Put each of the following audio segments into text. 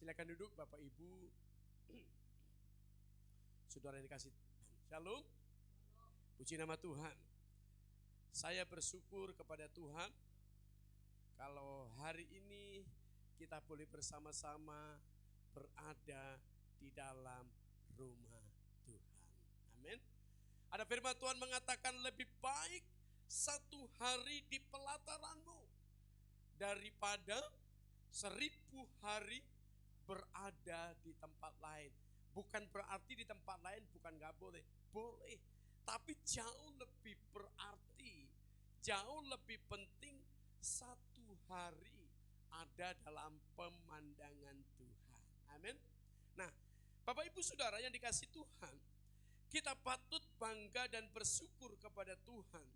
Silakan duduk Bapak Ibu, saudara yang dikasih Tuhan. Shalom, puji nama Tuhan. Saya bersyukur kepada Tuhan kalau hari ini kita boleh bersama-sama berada di dalam rumah Tuhan. Amin. Ada firman Tuhan mengatakan lebih baik satu hari di pelataranmu daripada 1000 hari berada di tempat lain. Bukan berarti di tempat lain bukan gak boleh. Boleh. Tapi jauh lebih berarti, jauh lebih penting satu hari ada dalam pemandangan Tuhan. Amin. Nah, Bapak Ibu Saudara yang dikasih Tuhan, kita patut bangga dan bersyukur kepada Tuhan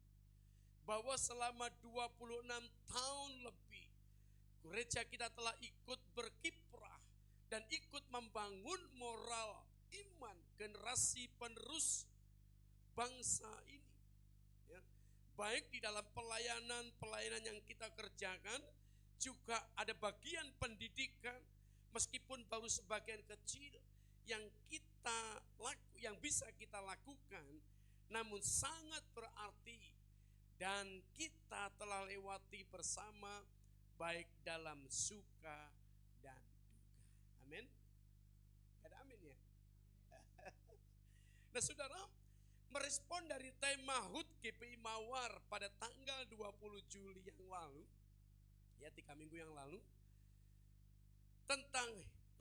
bahwa selama 26 tahun lebih gereja kita telah ikut berkiprah dan ikut membangun moral iman generasi penerus bangsa ini. Ya. Baik di dalam pelayanan yang kita kerjakan, juga ada bagian pendidikan, meskipun baru sebagian kecil yang bisa kita lakukan, namun sangat berarti dan kita telah lewati bersama baik dalam suka dan duka. Amin. Ada amin ya. Nah saudara, merespon dari tema HUT GPI Mawar pada tanggal 20 Juli yang lalu, ya 3 minggu yang lalu, tentang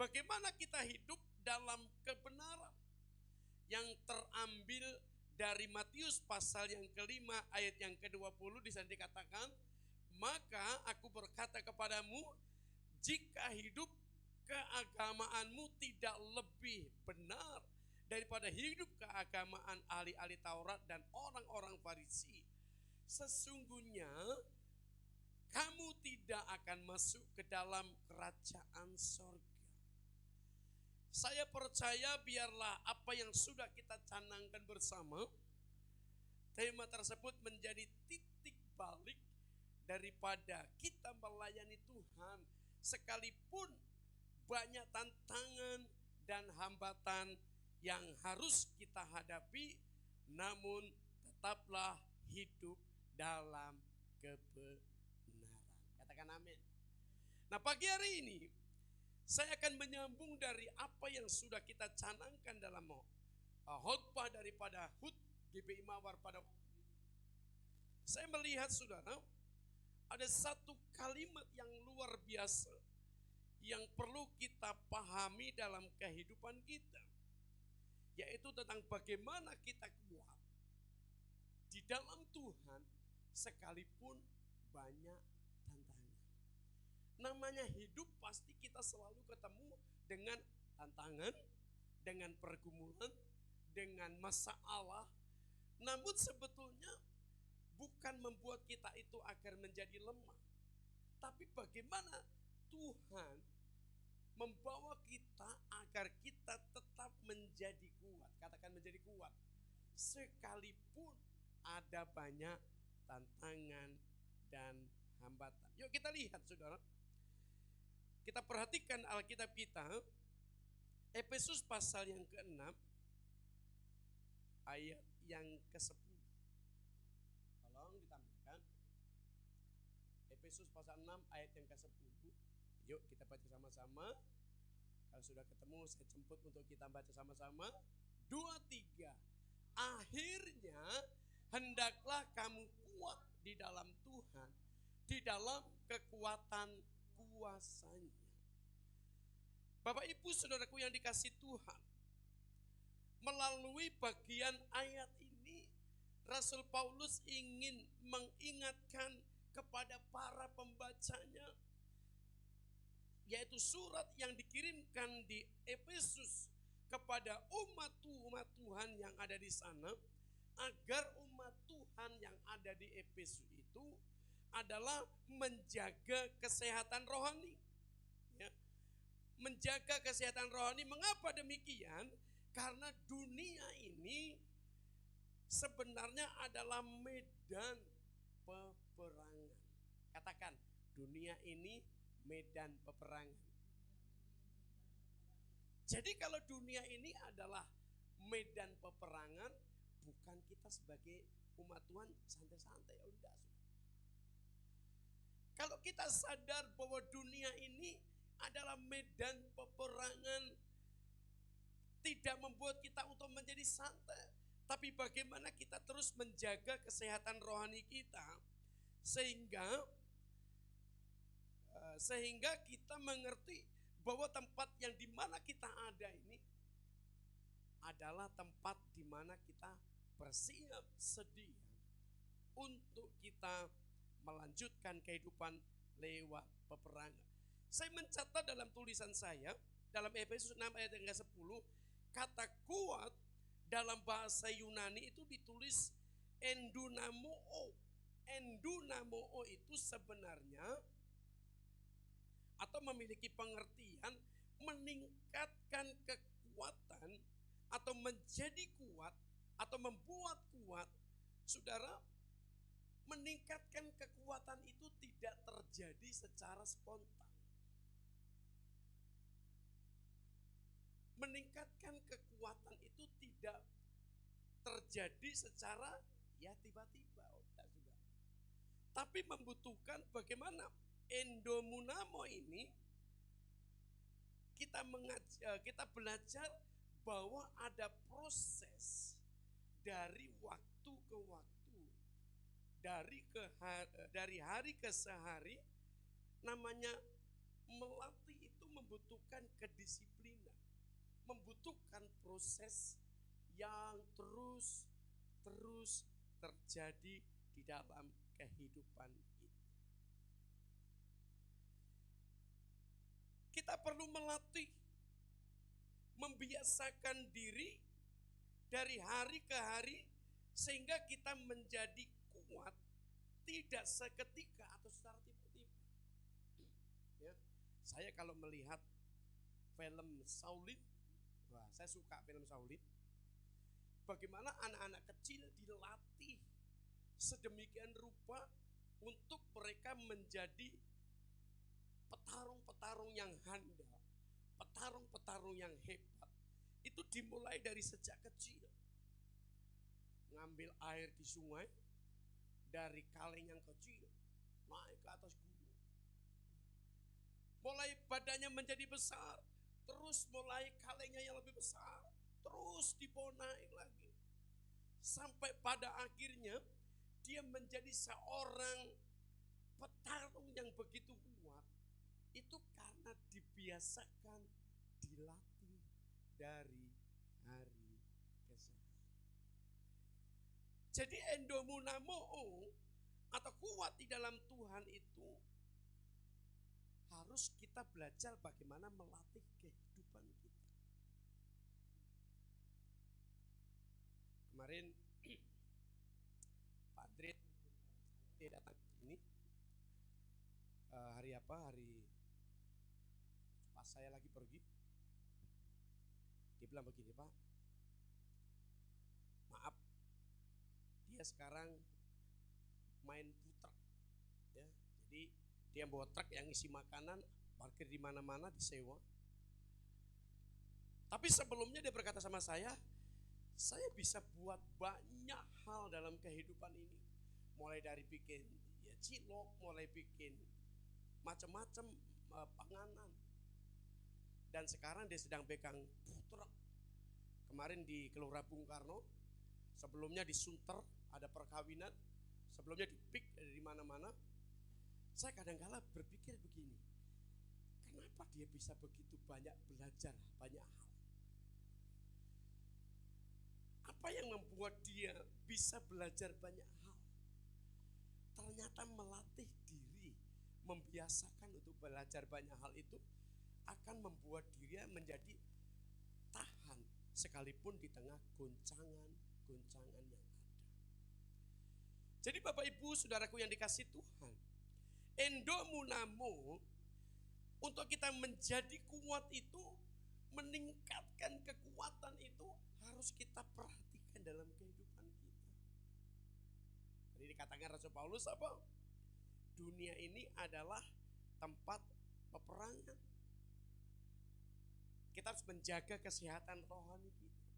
bagaimana kita hidup dalam kebenaran yang terambil dari Matius pasal yang kelima ayat yang ke-20. Di sana dikatakan, maka aku berkata kepadamu, jika hidup keagamaanmu tidak lebih benar daripada hidup keagamaan ahli-ahli Taurat dan orang-orang Farisi, sesungguhnya kamu tidak akan masuk ke dalam kerajaan sorga. Saya percaya biarlah apa yang sudah kita canangkan bersama, tema tersebut menjadi titik balik daripada kita melayani Tuhan. Sekalipun banyak tantangan dan hambatan yang harus kita hadapi, namun tetaplah hidup dalam kebenaran. Katakan amin. Nah pagi hari ini saya akan menyambung dari apa yang sudah kita canangkan dalam khotbah daripada HUT GPI Mawar pada waktu itu. Saya melihat saudara, ada satu kalimat yang luar biasa yang perlu kita pahami dalam kehidupan kita, yaitu tentang bagaimana kita kuat di dalam Tuhan sekalipun banyak tantangan. Namanya hidup pasti kita selalu ketemu dengan tantangan, dengan pergumulan, dengan masalah. Namun sebetulnya bukan membuat kita itu agar menjadi lemah, tapi bagaimana Tuhan membawa kita agar kita tetap menjadi kuat. Katakan menjadi kuat. Sekalipun ada banyak tantangan dan hambatan. Yuk kita lihat saudara. Kita perhatikan Alkitab kita, Efesus pasal yang ke-6 ayat yang ke-10. Tolong ditampilkan. Efesus pasal 6 ayat yang ke-10. Yuk kita baca sama-sama. Kalau sudah ketemu saya jemput untuk kita baca sama-sama. 2, 3. Akhirnya hendaklah kamu kuat di dalam Tuhan, di dalam kekuatan kuasanya. Bapak Ibu Saudaraku yang dikasih Tuhan, melalui bagian ayat ini Rasul Paulus ingin mengingatkan kepada para pembacanya, yaitu surat yang dikirimkan di Efesus kepada umat Tuhan yang ada di sana, agar umat Tuhan yang ada di Efesus itu adalah menjaga kesehatan rohani. Ya. Menjaga kesehatan rohani. Mengapa demikian? Karena dunia ini sebenarnya adalah medan peperangan. Katakan, dunia ini medan peperangan. Jadi kalau dunia ini adalah medan peperangan, bukan kita sebagai umat Tuhan santai-santai, ya udah. Kalau kita sadar bahwa dunia ini adalah medan peperangan, tidak membuat kita untuk menjadi santai, tapi bagaimana kita terus menjaga kesehatan rohani kita sehingga kita mengerti bahwa tempat yang dimana kita ada ini adalah tempat dimana kita bersiap sedia untuk kita melanjutkan kehidupan lewat peperangan. Saya mencatat dalam tulisan saya, dalam Efesus 6 ayat yang ke-10, kata kuat dalam bahasa Yunani itu ditulis endunamoo. Endunamoo itu sebenarnya atau memiliki pengertian meningkatkan kekuatan atau menjadi kuat atau membuat kuat. Saudara, meningkatkan kekuatan itu tidak terjadi secara spontan. Meningkatkan kekuatan itu tidak terjadi secara tiba-tiba, tapi membutuhkan bagaimana endomunamo ini kita belajar bahwa ada proses dari waktu ke waktu, dari hari ke sehari. Namanya melatih itu membutuhkan kedisiplinan, membutuhkan proses yang terus terjadi di dalam kehidupan kita. Kita perlu melatih, membiasakan diri dari hari ke hari sehingga kita menjadi kuat, tidak seketika atau secara tiba-tiba. Ya, saya kalau melihat film Shaolin, saya suka film Shaolin. Bagaimana anak-anak kecil dilatih sedemikian rupa untuk mereka menjadi petarung-petarung yang handal, petarung-petarung yang hebat. Itu dimulai dari sejak kecil. Ngambil air di sungai, dari kaleng yang kecil, naik ke atas gunung. Mulai badannya menjadi besar, terus mulai kalengnya yang lebih besar, terus dibawa naik lagi. Sampai pada akhirnya dia menjadi seorang petarung yang begitu kuat. Itu karena dibiasakan, dilatih dari hari ke hari. Jadi endomunamo atau kuat di dalam Tuhan itu harus kita belajar bagaimana melatih kehidupan kita. Kemarin Pak Andre dia datang ke sini hari pas saya lagi pergi. Dia bilang begini, Pak, maaf, dia sekarang main putruk, ya. Jadi dia bawa truk yang isi makanan, parkir di mana-mana, disewa. Tapi sebelumnya dia berkata sama saya bisa buat banyak hal dalam kehidupan ini. Mulai dari bikin cilok, mulai bikin macam-macam panganan. Dan sekarang dia sedang pegang putruk. Kemarin di Gelora Bung Karno, sebelumnya di Sunter ada perkawinan, sebelumnya di PIK di mana-mana. Saya kadang-kala berpikir begini, kenapa dia bisa begitu banyak belajar banyak hal? Apa yang membuat dia bisa belajar banyak hal? Ternyata melatih diri, membiasakan untuk belajar banyak hal itu akan membuat dia menjadi tahan sekalipun di tengah goncangan yang ada. Jadi Bapak Ibu Saudaraku yang dikasih Tuhan, endomunamo untuk kita menjadi kuat itu, meningkatkan kekuatan itu harus kita perhatikan dalam kehidupan kita. Tadi dikatakan Rasul Paulus apa? Dunia ini adalah tempat peperangan. kita harus menjaga kesehatan rohani kita.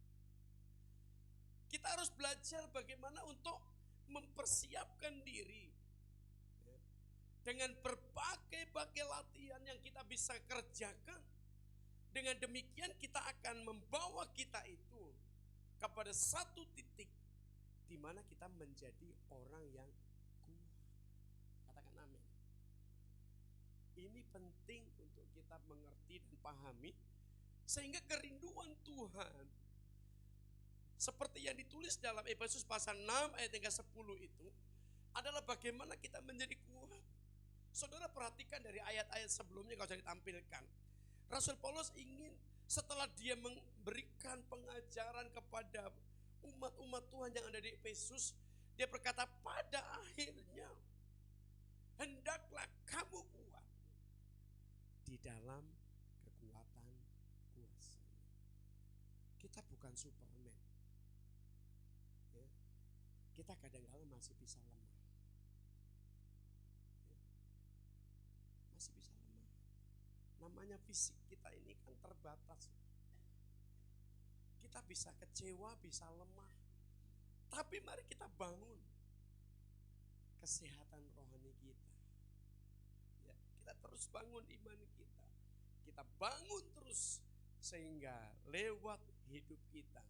Kita harus belajar bagaimana untuk mempersiapkan diri dengan berbagai latihan yang kita bisa kerjakan. Dengan demikian kita akan membawa kita itu kepada satu titik di mana kita menjadi orang yang kuat. Katakan amin. Ini penting untuk kita mengerti dan pahami, sehingga kerinduan Tuhan seperti yang ditulis dalam Efesus pasal 6 ayat 10 itu adalah bagaimana kita menjadi kuat. Saudara perhatikan dari ayat-ayat sebelumnya kalau saya ditampilkan. Rasul Paulus ingin setelah dia memberikan pengajaran kepada umat-umat Tuhan yang ada di Efesus, dia berkata pada akhirnya hendaklah kamu kuat di dalam kekuatan kuasa-Nya. Kita bukan Superman. Ya. Kita kadang-kadang masih bisa lemah. Ya. Masih bisa lemah. Namanya fisik kita ini kan terbatas. Kita bisa kecewa, bisa lemah. Tapi mari kita bangun kesehatan rohani kita. Ya, kita terus bangun iman kita. Kita bangun terus sehingga lewat hidup kita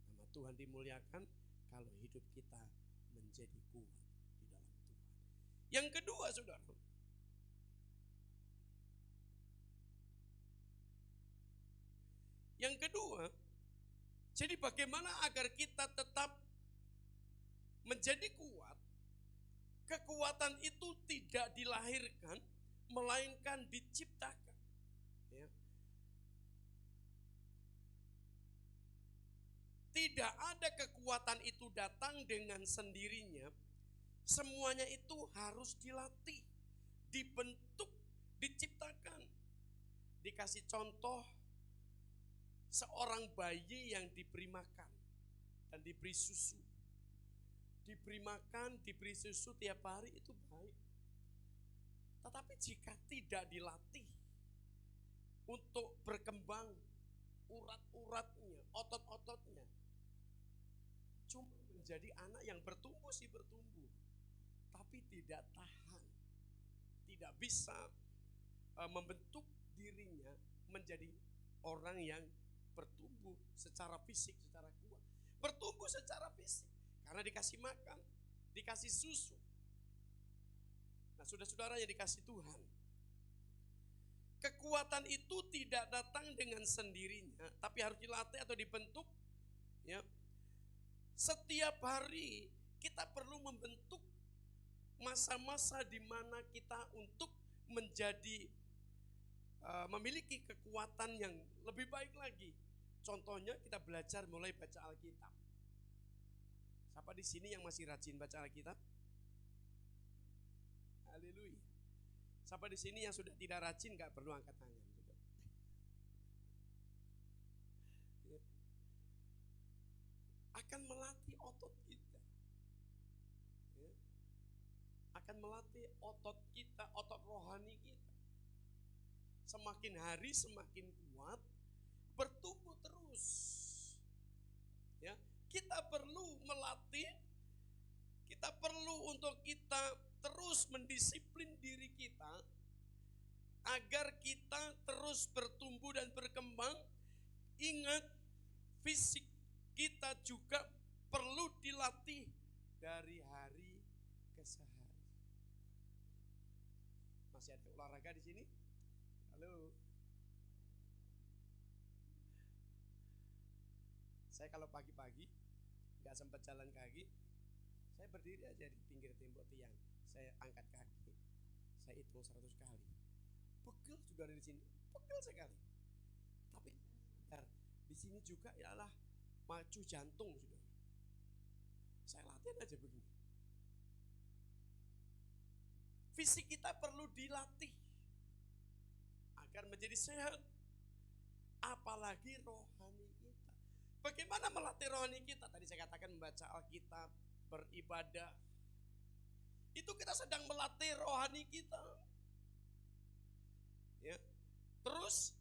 nama Tuhan dimuliakan kalau hidup kita menjadi kuat di dalam Tuhan. Yang kedua, saudara, jadi bagaimana agar kita tetap menjadi kuat? Kekuatan itu tidak dilahirkan, melainkan diciptakan. Ya. Tidak ada kekuatan itu datang dengan sendirinya. Semuanya itu harus dilatih, dibentuk, diciptakan. Dikasih contoh seorang bayi yang diberi makan dan diberi susu. Diberi makan, diberi susu tiap hari itu baik. Tetapi jika tidak dilatih untuk berkembang urat-uratnya, otot-ototnya, cuma menjadi anak yang bertumbuh, tapi tidak tahan, tidak bisa membentuk dirinya menjadi orang yang bertumbuh secara fisik, secara kuat. Bertumbuh secara fisik karena dikasih makan, dikasih susu. Nah, saudara-saudara yang dikasih Tuhan, kekuatan itu tidak datang dengan sendirinya, tapi harus dilatih atau dibentuk. Ya, setiap hari kita perlu membentuk masa-masa di mana kita untuk menjadi memiliki kekuatan yang lebih baik lagi. Contohnya kita belajar mulai baca Alkitab. Siapa di sini yang masih rajin baca Alkitab? Haleluya. Siapa di sini yang sudah tidak rajin gak perlu angkat tangan. Ya. Akan melatih otot kita. Ya. Akan melatih otot kita, otot rohani kita. Semakin hari semakin kuat, bertumbuh terus. Ya, kita perlu melatih, kita perlu untuk kita terus mendisiplin diri kita agar kita terus bertumbuh dan berkembang. Ingat, fisik kita juga perlu dilatih dari hari ke hari. Masih ada olahraga di sini? Halo. Saya kalau pagi-pagi nggak sempat jalan kaki, saya berdiri aja di pinggir tembok tiang. Saya angkat kaki, saya hitung 100 kali. Pegel sudah di sini, pegel sekali. Tapi di sini juga ialah maju jantung sudah. Saya latihan aja begini. Fisik kita perlu dilatih agar menjadi sehat. Apalagi rohani kita. Bagaimana melatih rohani kita? Tadi saya katakan membaca Alkitab, beribadah. Itu kita sedang melatih rohani kita. Ya. Terus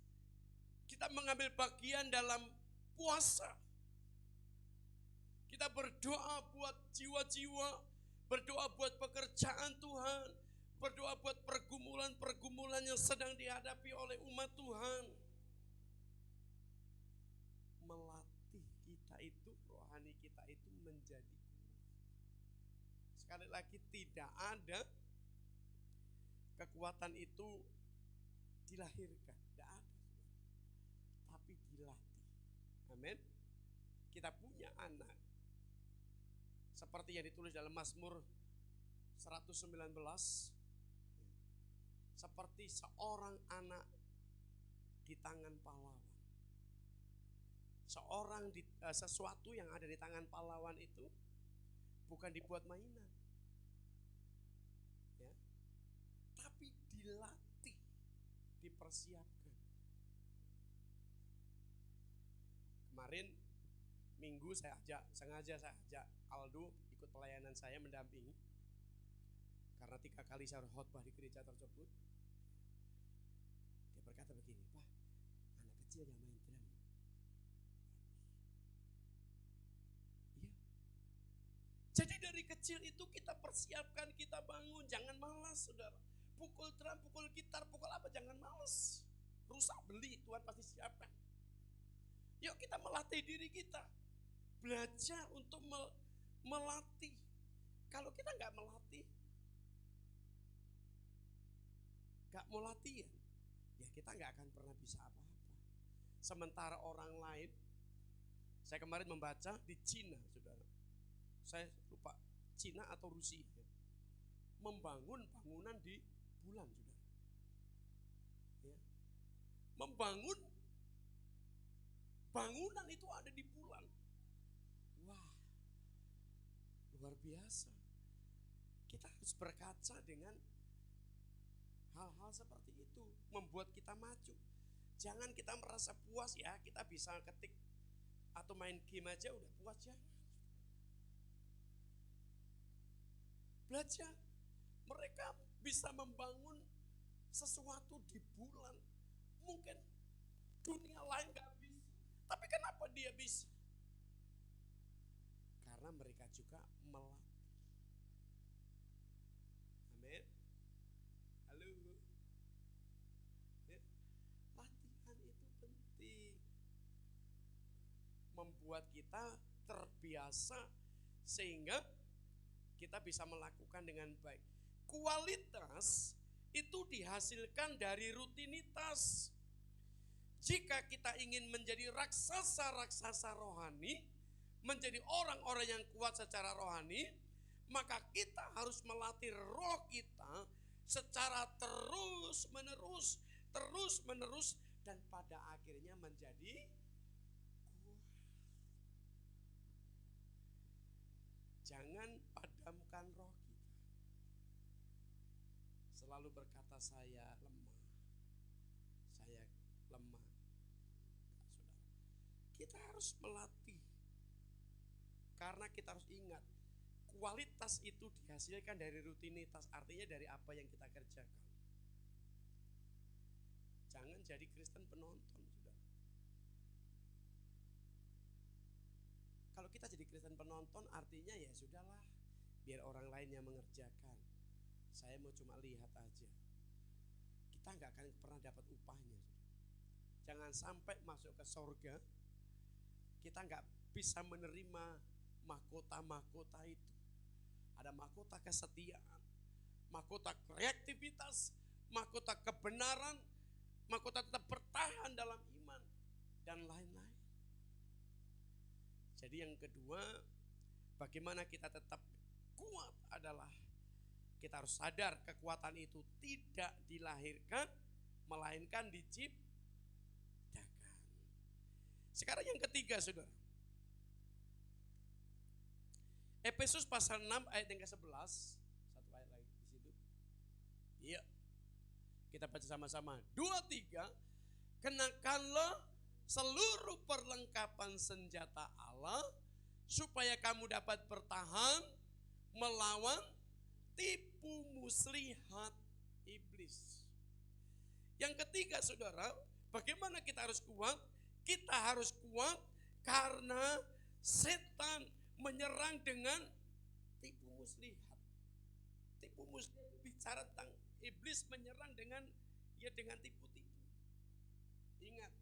kita mengambil bagian dalam puasa. Kita berdoa buat jiwa-jiwa, berdoa buat pekerjaan Tuhan, berdoa buat pergumulan-pergumulan yang sedang dihadapi oleh umat Tuhan. Melatih kita itu, rohani kita itu menjadi kuat. Sekali lagi, tidak ada kekuatan itu dilahirkan, tidak ada, tapi dilatih. Amin. Kita punya anak, seperti yang ditulis dalam Mazmur 119, seperti seorang anak di tangan pahlawan. Sesuatu yang ada di tangan pahlawan itu bukan dibuat mainan, ya, tapi dilatih, dipersiapkan. Kemarin Minggu sengaja saya ajak Aldo ikut pelayanan saya mendampingi, karena 3 kali saya khotbah di gereja tersebut. Dia berkata begini, "Pak, anak kecil yang main drum, iya. Jadi dari kecil itu kita persiapkan, kita bangun, jangan malas, saudara. Pukul drum, pukul gitar, pukul apa, jangan malas. Rusak beli, Tuhan pasti siapkan. Yuk kita melatih diri kita, belajar untuk melatih. Kalau kita nggak melatih, nggak mau latihan, ya kita nggak akan pernah bisa apa-apa. Sementara orang lain, saya kemarin membaca di Cina, saudara. Saya lupa Cina atau Rusia, membangun bangunan di bulan, saudara. Ya. Membangun bangunan itu ada di bulan. Wah, luar biasa. Kita harus berkaca dengan hal-hal seperti itu, membuat kita maju. Jangan kita merasa puas, ya kita bisa ketik atau main game aja udah puas, jangan. Belajar. Mereka bisa membangun sesuatu di bulan. Mungkin dunia lain gak bisa, tapi kenapa dia bisa? Karena mereka juga melatih. Amin. Halo. Ya. Latihan itu penting, membuat kita terbiasa sehingga kita bisa melakukan dengan baik. Kualitas itu dihasilkan dari rutinitas. Jika kita ingin menjadi raksasa-raksasa rohani, menjadi orang-orang yang kuat secara rohani, maka kita harus melatih roh kita secara terus-menerus, dan pada akhirnya menjadi kuat. Jangan padamkan roh kita. Selalu berkata saya lemah. Saudara. Kita harus melatih. Karena kita harus ingat, kualitas itu dihasilkan dari rutinitas, artinya dari apa yang kita kerjakan. Jangan jadi Kristen penonton, saudara. Kalau kita jadi Kristen penonton, artinya ya sudahlah, biar orang lain yang mengerjakan. Saya mau cuma lihat aja. Kita nggak akan pernah dapat upahnya. Jangan sampai masuk ke surga, kita nggak bisa menerima mahkota-mahkota itu. Ada mahkota kesetiaan, mahkota kreativitas, mahkota kebenaran, mahkota tetap bertahan dalam iman, dan lain-lain. Jadi yang kedua, bagaimana kita tetap kuat adalah kita harus sadar kekuatan itu tidak dilahirkan, melainkan diciptakan. Sekarang yang ketiga, saudara. Efesus pasal 6 ayat yang ke-11. Satu ayat lagi di situ. Iya. Kita baca sama-sama. 2, 3. Kenakanlah seluruh perlengkapan senjata Allah supaya kamu dapat bertahan melawan tipu muslihat iblis. Yang ketiga, saudara, Bagaimana kita harus kuat? Kita harus kuat karena setan menyerang dengan tipu muslihat. Tipu muslihat bicara tentang iblis menyerang dengan tipu-tipu. Ingat,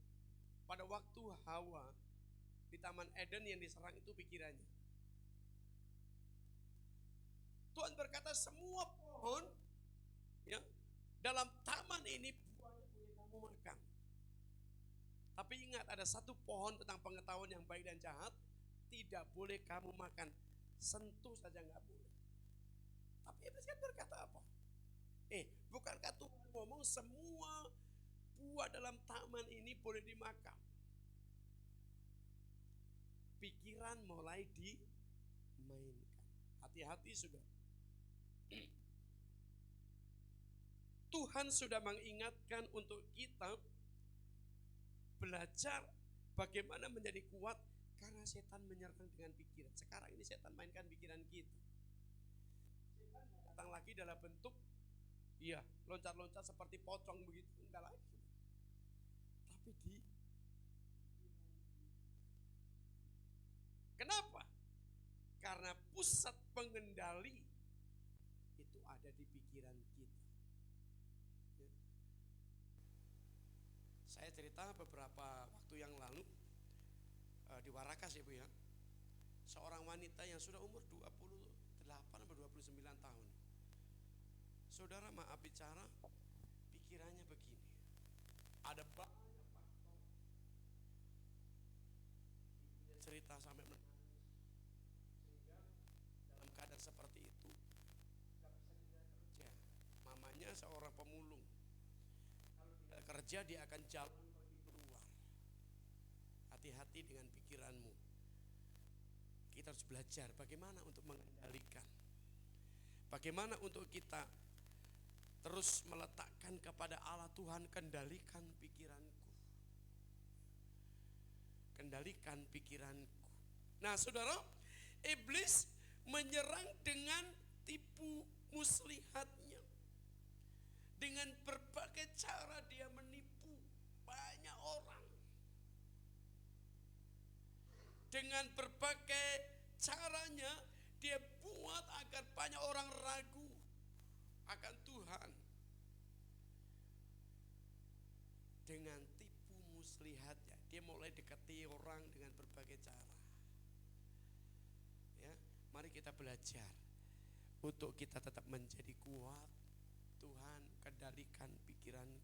pada waktu Hawa di Taman Eden yang diserang itu pikirannya. Tuhan berkata semua pohon ya dalam taman ini buahnya boleh kamu makan. Tapi ingat, ada satu pohon tentang pengetahuan yang baik dan jahat tidak boleh kamu makan. Sentuh saja nggak boleh. Tapi iblis kan berkata apa? Bukankah Tuhan ngomong semua buah dalam taman ini boleh dimakan? Pikiran mulai dimainkan. Hati-hati sudah. Tuhan sudah mengingatkan untuk kita belajar bagaimana menjadi kuat karena setan menyerang dengan pikiran. Sekarang ini setan mainkan pikiran kita. Setan datang lagi dalam bentuk loncat-loncat seperti pocong begitu, enggak lagi. Tapi kenapa? Karena pusat pengendali itu ada di pikiran kita. Saya cerita beberapa waktu yang lalu di Warakas ya Bu ya. Seorang wanita yang sudah umur 28 atau 29 tahun. Saudara, maaf bicara, pikirannya begini. Ada banyak faktor. Ibunya cerita sampai menangis. Sehingga dalam keadaan seperti itu gak bisa tidak kerja. Mamanya seorang pemulung. Kerja dia akan jalan pergi keluar. Hati-hati dengan pikiranmu. Kita harus belajar bagaimana untuk mengendalikan. Bagaimana untuk kita terus meletakkan kepada Allah, Tuhan kendalikan pikiranku. Kendalikan pikiranku. Nah saudara, iblis menyerang dengan tipu muslihatnya. Dengan berbagai cara dia menipu banyak orang. Dengan berbagai caranya dia buat agar banyak orang ragu akan Tuhan. Dengan tipu muslihatnya dia mulai dekati orang dengan berbagai cara. Ya, mari kita belajar untuk kita tetap menjadi kuat. Tuhan, kendalikan pikiranku.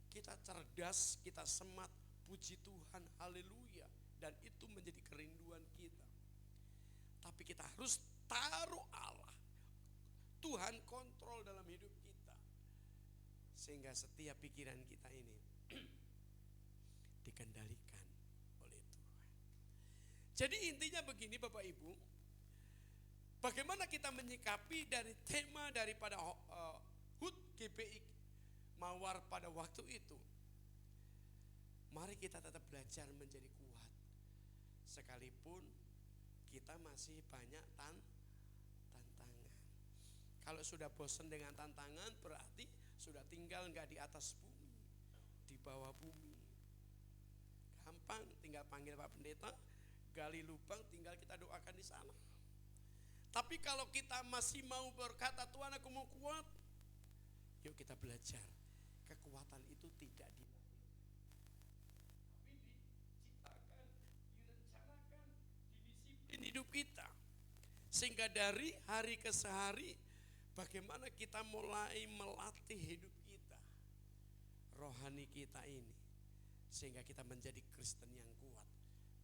Kita cerdas, kita semat, puji Tuhan, haleluya. Dan itu menjadi kerinduan kita. Tapi kita harus taruh Allah. Tuhan kontrol dalam hidup kita. Sehingga setiap pikiran kita ini dikendalikan oleh Tuhan. Jadi intinya begini Bapak Ibu. Bagaimana kita menyikapi dari tema daripada HUT GBI Mawar pada waktu itu. Mari kita tetap belajar menjadi kuat. Sekalipun kita masih banyak tantangan. Kalau sudah bosan dengan tantangan berarti sudah tinggal nggak di atas bumi, di bawah bumi. Gampang, tinggal panggil Pak Pendeta, gali lubang, tinggal kita doakan di sana. Tapi kalau kita masih mau berkata, Tuhan aku mau kuat, yuk kita belajar. Kekuatan itu tidak dilahirkan, tapi diciptakan, direncanakan, didisiplin hidup kita. Sehingga dari hari ke hari, bagaimana kita mulai melatih hidup kita, rohani kita ini. Sehingga kita menjadi Kristen yang kuat,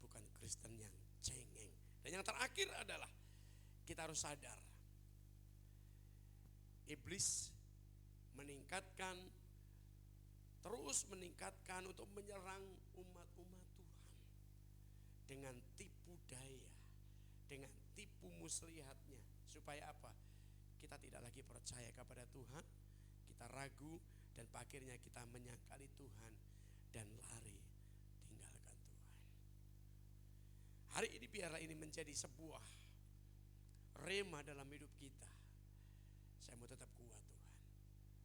bukan Kristen yang cengeng. Dan yang terakhir adalah, kita harus sadar, iblis meningkatkan, terus meningkatkan untuk menyerang umat-umat Tuhan dengan tipu daya, dengan tipu muslihatnya. Supaya apa? Kita tidak lagi percaya kepada Tuhan, kita ragu, dan akhirnya kita menyangkali Tuhan dan lari tinggalkan Tuhan. Hari ini biarlah ini menjadi sebuah rema dalam hidup kita. Saya mau tetap kuat Tuhan,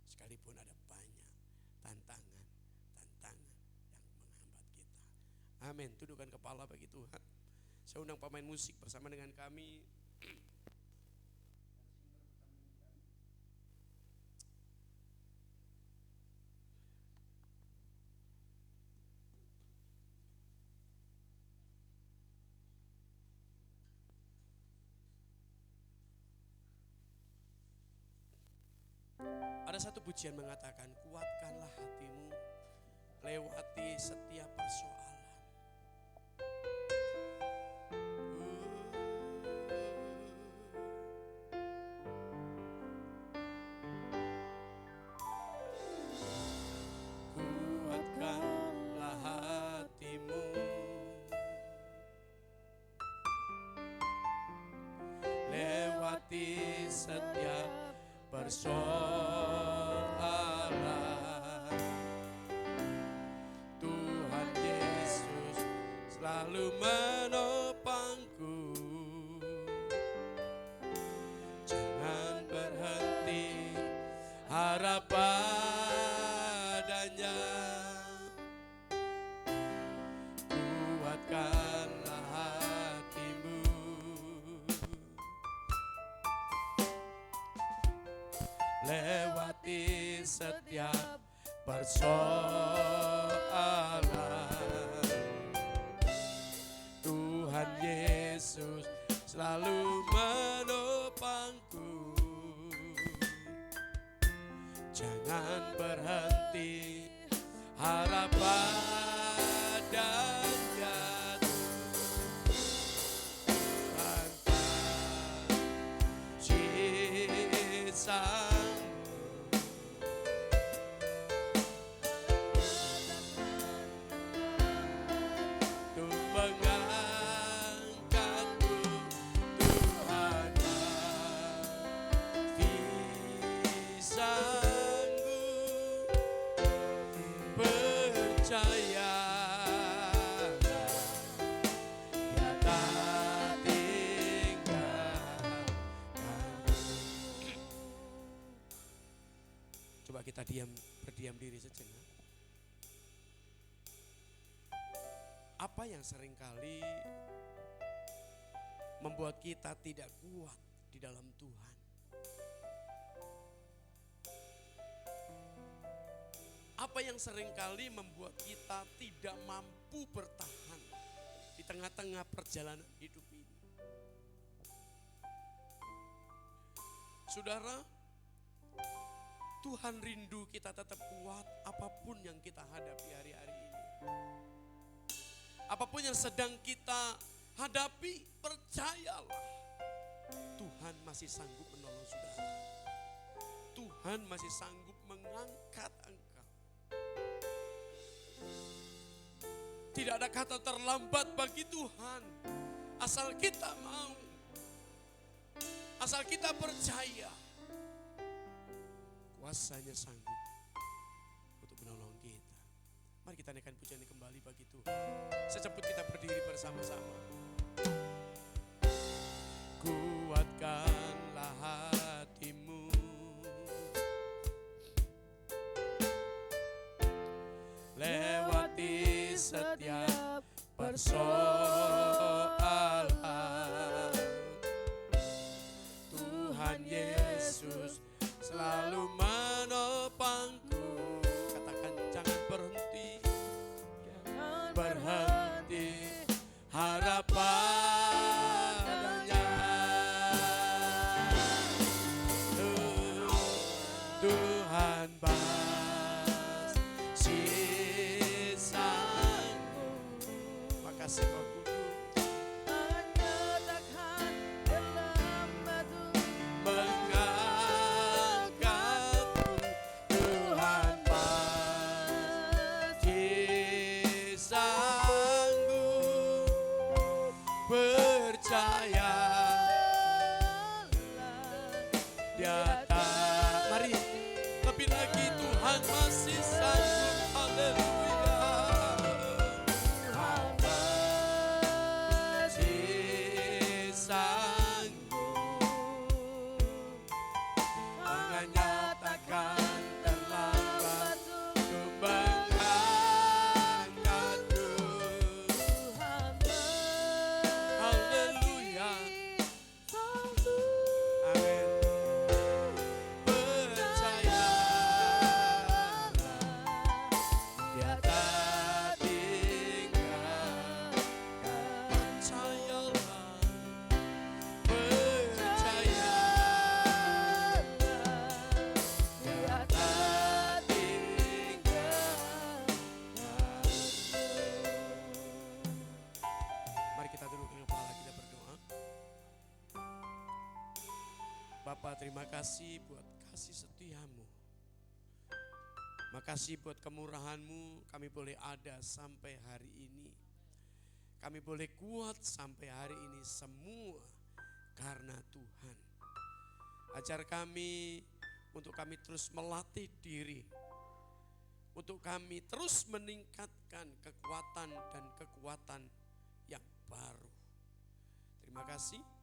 sekalipun ada banyak tantangan Amin. Tundukkan kepala bagi Tuhan. Saya undang pemain musik bersama dengan kami. Ada satu pujian mengatakan, kuatkanlah hatimu lewati setiap persoalan. Kuatkanlah hatimu lewati setiap persoalan. Tuhan Yesus selalu menopangku. Jangan berhenti harap padanya. Kuatkanlah hatimu lewati setiap persoalan. Tuhan Yesus selalu menopangku. Jangan berhenti harap padanya. Tuhan pasti sanggup untuk mengangkatku. Tuhan pasti sanggup, percaya Dia tak tinggalkan. Coba kita berdiam diri sejenak. Apa yang seringkali membuat kita tidak kuat di dalam Tuhan? Apa yang seringkali membuat kita tidak mampu bertahan di tengah-tengah perjalanan hidup ini? Saudara, Tuhan rindu kita tetap kuat apapun yang kita hadapi hari-hari ini. Apapun yang sedang kita hadapi, percayalah Tuhan masih sanggup menolong saudara. Tuhan masih sanggup mengangkat engkau. Tidak ada kata terlambat bagi Tuhan. Asal kita mau, asal kita percaya, kuasanya sanggup untuk menolong kita. Mari kita naikkan pujian ini kembali bagi Tuhan. Seceput kita berdiri bersama-sama. Kuatkanlah hatimu lewati setiap persoalan. Tuhan Yesus selalu menopangku. Katakan, jangan berhenti, berhenti harap padanya. Tuhan pasti sanggup. Makasih Roh Kudus. Terima kasih buat kasih setiamu. Makasih buat kemurahanmu, kami boleh ada sampai hari ini. Kami boleh kuat sampai hari ini semua karena Tuhan. Ajar kami untuk kami terus melatih diri. Untuk kami terus meningkatkan kekuatan dan kekuatan yang baru. Terima kasih.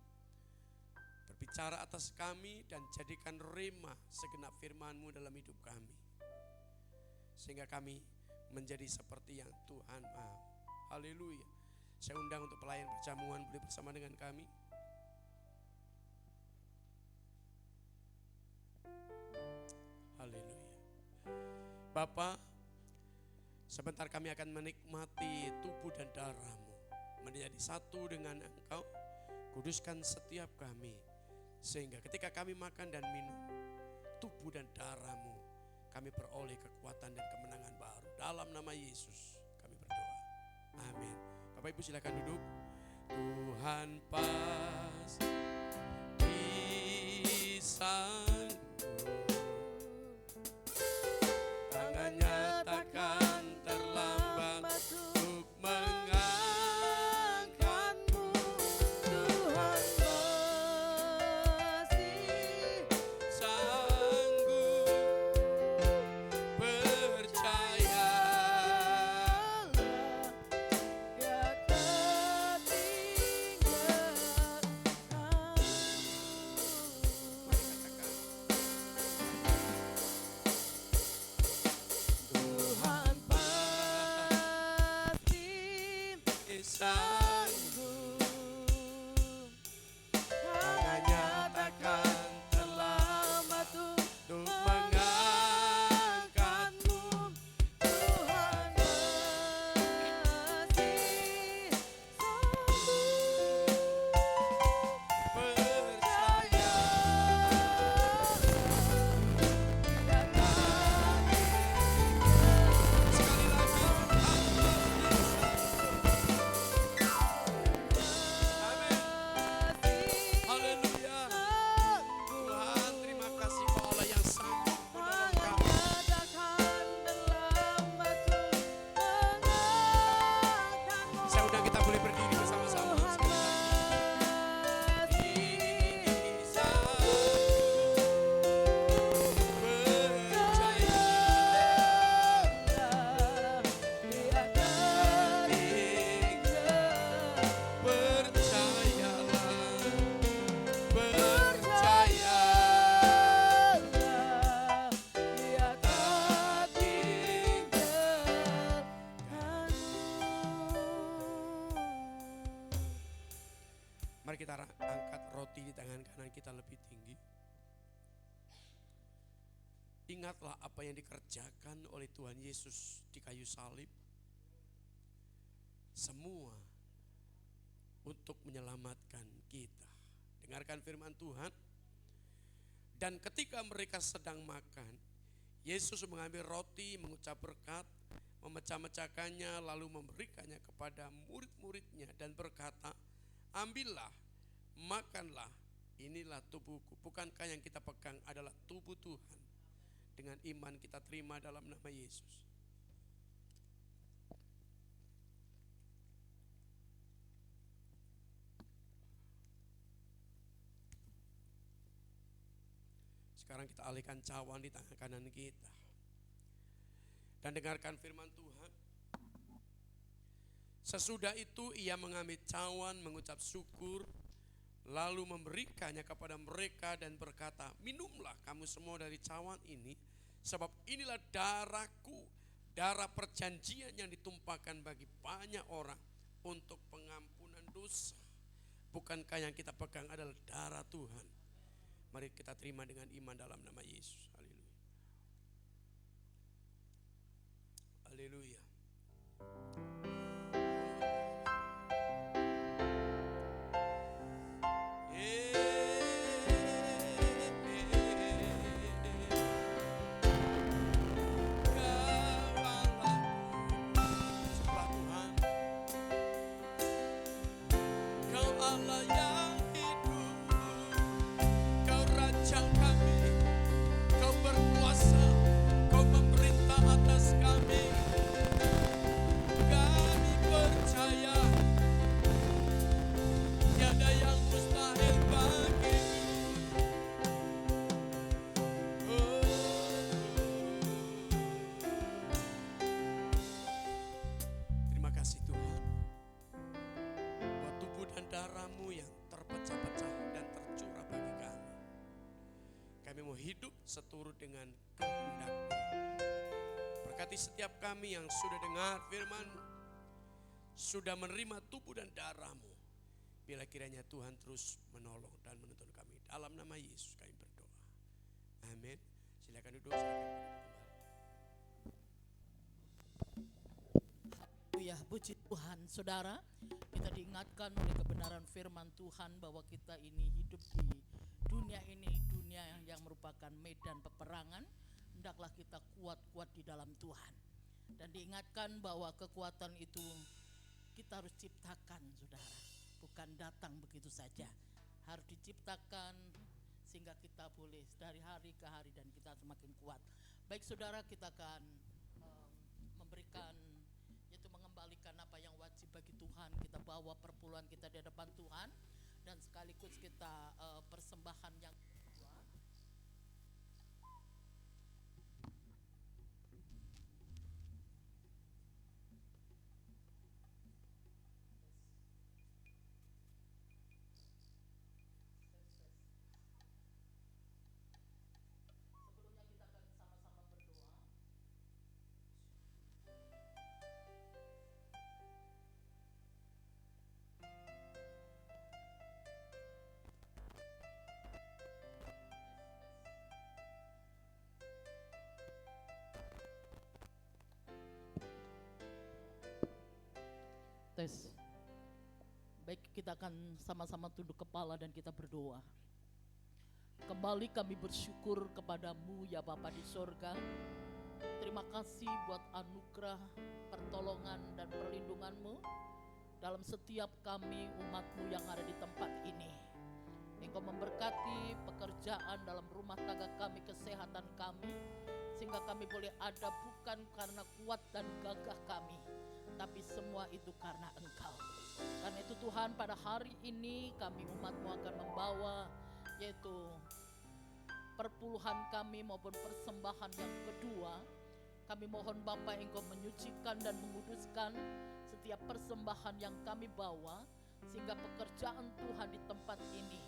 Berbicara atas kami dan jadikan rema segenap firman-Mu dalam hidup kami. Sehingga kami menjadi seperti yang Tuhan mau. Haleluya. Saya undang untuk pelayan perjamuan boleh bersama dengan kami. Haleluya. Bapa, sebentar kami akan menikmati tubuh dan darah-Mu. Menjadi satu dengan Engkau, kuduskan setiap kami. Sehingga ketika kami makan dan minum tubuh dan darah-Mu, kami peroleh kekuatan dan kemenangan baru. Dalam nama Yesus kami berdoa. Amin. Bapak Ibu silakan duduk. Tuhan pasti sanggup, tangannya takkan terlambat untuk mengangkatmu. Tuhan pasti sanggup, percayalah, dia tak tinggalkan. Mari katakan, Tuhan pasti sanggup, tangannya takkan terlambat untuk mengangkatmu. Tuhan pasti sanggup, percayalah, dia tak sekali lagi. Amin. Haleluya. Tuhan, terima kasih Kau Allah yang sanggup menolong kami. Saya undang kita boleh berdiri bersama-sama. Bisa mari kita angkat roti di tangan kanan kita lebih tinggi. Ingatlah apa yang dikerjakan oleh Tuhan Yesus di kayu salib. Semua untuk menyelamatkan kita. Dengarkan firman Tuhan. Dan ketika mereka sedang makan, Yesus mengambil roti, mengucap berkat, memecah-mecahkannya, lalu memberikannya kepada murid-muridnya dan berkata, ambillah, makanlah, inilah tubuhku. Bukankah yang kita pegang adalah tubuh Tuhan? Dengan iman kita terima dalam nama Yesus. Sekarang kita alihkan cawan di tangan kanan kita. Dan dengarkan firman Tuhan. Sesudah itu ia mengambil cawan, mengucap syukur, lalu memberikannya kepada mereka dan berkata, minumlah kamu semua dari cawan ini, sebab inilah darahku, darah perjanjian yang ditumpahkan bagi banyak orang untuk pengampunan dosa. Bukankah yang kita pegang adalah darah Tuhan? Mari kita terima dengan iman dalam nama Yesus. Haleluya. Haleluya. Allah yang hidup, Kau rancangkan seturut dengan kehendak-Mu. Berkati setiap kami yang sudah dengar firman-Mu, sudah menerima tubuh dan darah-Mu. Bila kiranya Tuhan terus menolong dan menuntun kami. Dalam nama Yesus kami berdoa. Amin. Silakan duduk, silakan kembali. Ya, puji Tuhan. Saudara, kita diingatkan oleh kebenaran firman Tuhan bahwa kita ini hidup di dunia ini, dunia yang merupakan medan peperangan. Hendaklah kita kuat-kuat di dalam Tuhan. Dan diingatkan bahwa kekuatan itu kita harus ciptakan, saudara. Bukan datang begitu saja. Harus diciptakan sehingga kita boleh dari hari ke hari dan kita semakin kuat. Baik saudara, kita akan memberikan, yaitu mengembalikan apa yang wajib bagi Tuhan. Kita bawa perpuluhan kita di hadapan Tuhan dan sekaligus kita persembahan yang kedua. Sebelumnya kita akan sama-sama berdoa. Tes. Baik, kita akan sama-sama tunduk kepala dan kita berdoa. Kembali kami bersyukur kepadamu ya Bapa di sorga. Terima kasih buat anugerah, pertolongan dan perlindunganmu dalam setiap kami umatmu yang ada di tempat ini. Engkau memberkati pekerjaan dalam rumah tangga kami, kesehatan kami, sehingga kami boleh ada bukan karena kuat dan gagah kami, tapi semua itu karena Engkau. Karena itu Tuhan, pada hari ini kami umatmu akan membawa yaitu perpuluhan kami maupun persembahan yang kedua. Kami mohon Bapa Engkau menyucikan dan menguduskan setiap persembahan yang kami bawa, sehingga pekerjaan Tuhan di tempat ini,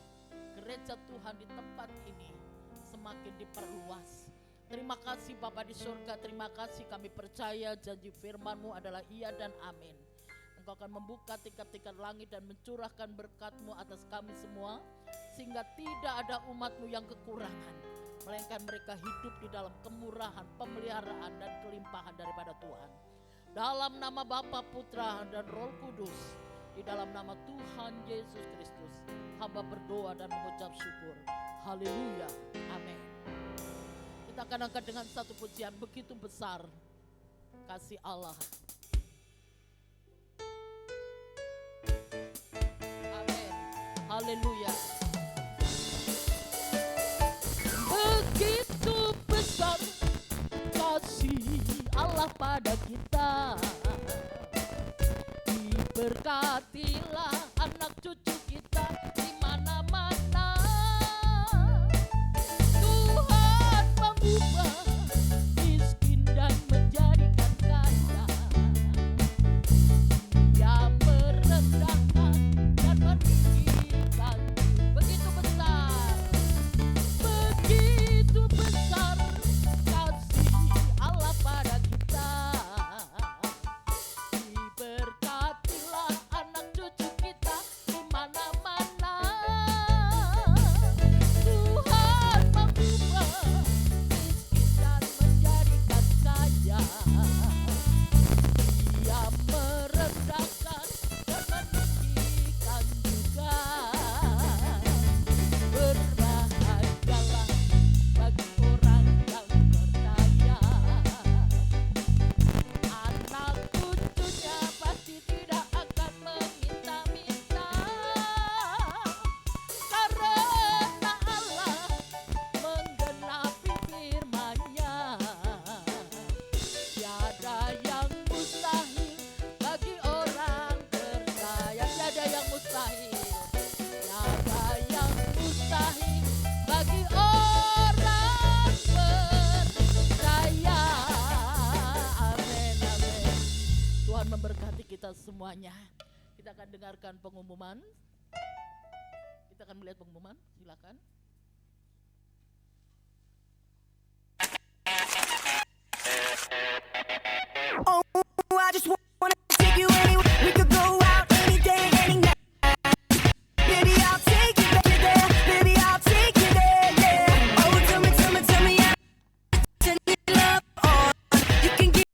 gereja Tuhan di tempat ini semakin diperluas. Terima kasih Bapa di surga, terima kasih, kami percaya janji firman-Mu adalah iya dan amin. Engkau akan membuka tingkat-tingkat langit dan mencurahkan berkat-Mu atas kami semua, sehingga tidak ada umat-Mu yang kekurangan, melainkan mereka hidup di dalam kemurahan, pemeliharaan dan kelimpahan daripada Tuhan. Dalam nama Bapa, Putra dan Roh Kudus, di dalam nama Tuhan Yesus Kristus, hamba berdoa dan mengucap syukur. Haleluya, amin. Kita akan angkat dengan satu pujian, begitu besar kasih Allah. Amin. Haleluya. Begitu besar kasih Allah pada kita, diberkatilah anak cucu kita di mana-mana. Tuhan mengubah miskin dan menjadikan kaya. Dia merendahkan dan meninggikan. Begitu besar kasih Allah pada kita. Diberkatilah anak cucu kita di mana-mana. Tuhan mengubah miskin dan menjadikan kaya. Dia merendahkan dan meninggikan juga. Berbahagialah bagi orang yang percaya, anak cucunya pasti tidak akan meminta-minta, karena Allah menggenapi firman-Nya. Tiada yang mustahil bagi orang percaya. Tiada yang mustahil. Tiada yang mustahil bagi orang percaya. Amin, amin. Tuhan memberkati kita semuanya. Kita akan dengarkan pengumuman. Kita akan melihat pengumuman, silakan. Oh